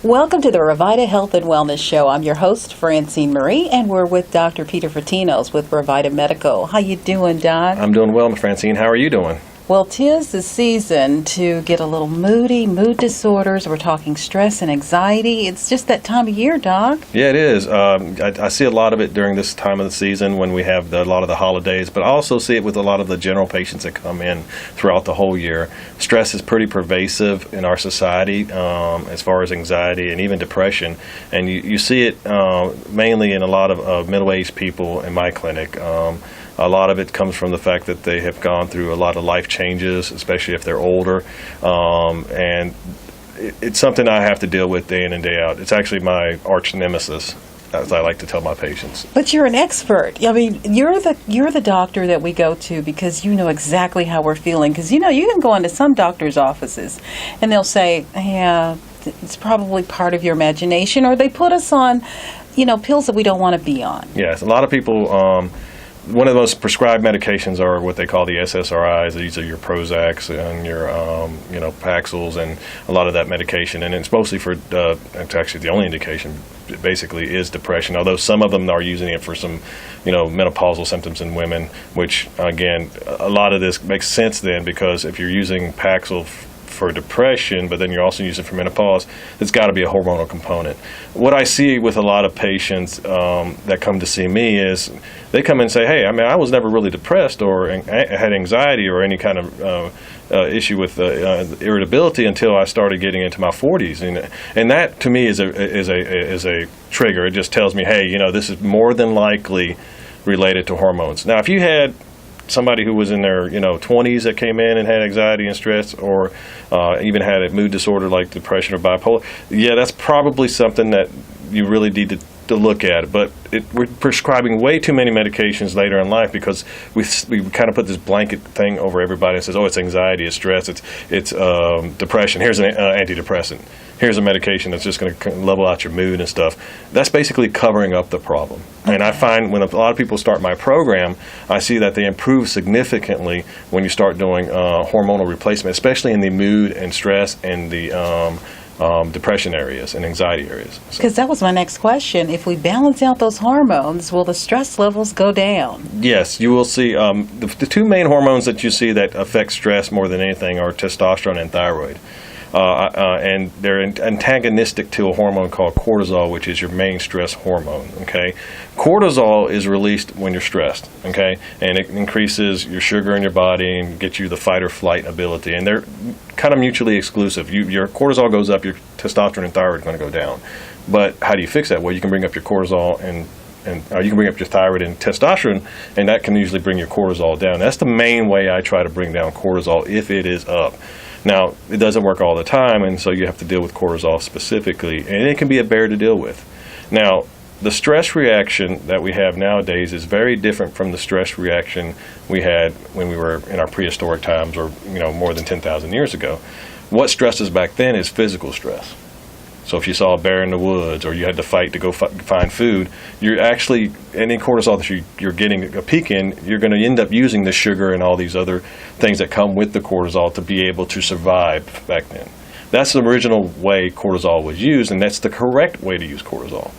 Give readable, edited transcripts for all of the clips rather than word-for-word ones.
Welcome to the Revita Health and Wellness Show. I'm your host, Francine Marie, and we're with Dr. Peter Fotinos with Revita Medical. How you doing, Doc? I'm doing well, Francine. How are you doing? Well, 'tis the season to get a little moody, mood disorders. We're talking stress and anxiety. It's just that time of year, Doc. Yeah, it is. I see a lot of it during this time of the season when we have a lot of the holidays, but I also see it with a lot of the general patients that come in throughout the whole year. Stress is pretty pervasive in our society as far as anxiety and even depression, and you see it mainly in a lot of middle-aged people in my clinic. A lot of it comes from the fact that they have gone through a lot of life changes, especially if they're older, and it's something I have to deal with day in and day out. It's actually my arch nemesis, as I like to tell my patients. But you're an expert. I mean, you're the doctor that we go to because you know exactly how we're feeling. Because, you can go into some doctors' offices and they'll say, yeah, it's probably part of your imagination, or they put us on, pills that we don't want to be on. Yes, a lot of people... One of the most prescribed medications are what they call the SSRIs. These are your Prozacs and your, Paxils and a lot of that medication. And it's mostly for, it's actually the only indication, basically, is depression. Although some of them are using it for some, menopausal symptoms in women, which, again, a lot of this makes sense then because if you're using Paxil for depression, but then you're also using it for menopause, there's got to be a hormonal component. What I see with a lot of patients that come to see me is they come in and say, hey, I was never really depressed or had anxiety or any kind of issue with irritability until I started getting into my 40s. And that, to me, is a trigger. It just tells me, hey, this is more than likely related to hormones. Now, if you had somebody who was in their 20s that came in and had anxiety and stress, or even had a mood disorder like depression or bipolar, yeah, that's probably something that you really need to look at. But we're prescribing way too many medications later in life because we kind of put this blanket thing over everybody and says, oh, it's anxiety, it's stress, it's depression. Here's an antidepressant. Here's a medication that's just going to level out your mood and stuff. That's basically covering up the problem. Okay. And I find when a lot of people start my program, I see that they improve significantly when you start doing hormonal replacement, especially in the mood and stress and the depression areas and anxiety areas. Because that was my next question. If we balance out those hormones, will the stress levels go down? Yes, you will see. The two main hormones that you see that affect stress more than anything are testosterone and thyroid. And they're antagonistic to a hormone called cortisol, which is your main stress hormone, okay? Cortisol is released when you're stressed, okay? And it increases your sugar in your body and gets you the fight or flight ability. And they're kind of mutually exclusive. Your cortisol goes up, your testosterone and thyroid are going to go down. But how do you fix that? Well, you can bring up your cortisol and you can bring up your thyroid and testosterone, and that can usually bring your cortisol down. That's the main way I try to bring down cortisol if it is up. Now, it doesn't work all the time, and so you have to deal with cortisol specifically, and it can be a bear to deal with. Now, the stress reaction that we have nowadays is very different from the stress reaction we had when we were in our prehistoric times or, more than 10,000 years ago. What stresses back then is physical stress. So if you saw a bear in the woods or you had to fight to go find food, you're actually, any cortisol that you're getting a peak in, you're going to end up using the sugar and all these other things that come with the cortisol to be able to survive back then. That's the original way cortisol was used, and that's the correct way to use cortisol.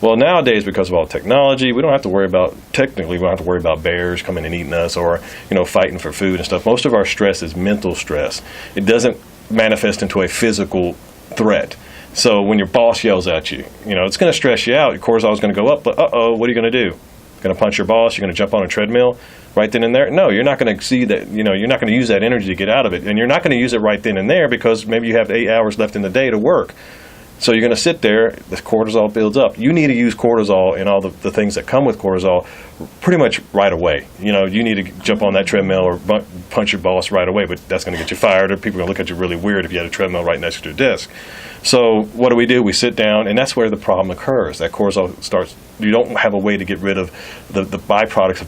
Well, nowadays, because of all technology, we don't have to worry about bears coming and eating us or, fighting for food and stuff. Most of our stress is mental stress. It doesn't manifest into a physical threat. So when your boss yells at you, it's going to stress you out. Your cortisol is going to go up, but what are you going to do? Going to punch your boss? You're going to jump on a treadmill right then and there? No, you're not going to see that, you're not going to use that energy to get out of it. And you're not going to use it right then and there because maybe you have 8 hours left in the day to work. So you're going to sit there, the cortisol builds up. You need to use cortisol and all the things that come with cortisol pretty much right away. You need to jump on that treadmill or punch your boss right away, but that's going to get you fired, or people are going to look at you really weird if you had a treadmill right next to your desk. So what do? We sit down, and that's where the problem occurs. That cortisol starts, you don't have a way to get rid of the byproducts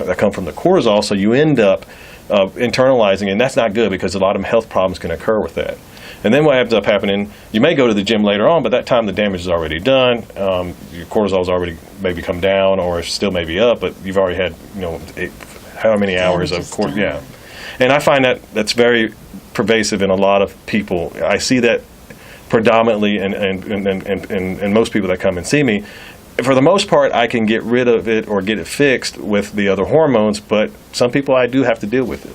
that come from the cortisol, so you end up internalizing, and that's not good because a lot of health problems can occur with that. And then what ends up happening, you may go to the gym later on, but that time the damage is already done. Your cortisol's already maybe come down or still maybe up, but you've already had, how many hours of cortisol. Yeah. And I find that that's very pervasive in a lot of people. I see that predominantly, and most people that come and see me. For the most part, I can get rid of it or get it fixed with the other hormones, but some people I do have to deal with it.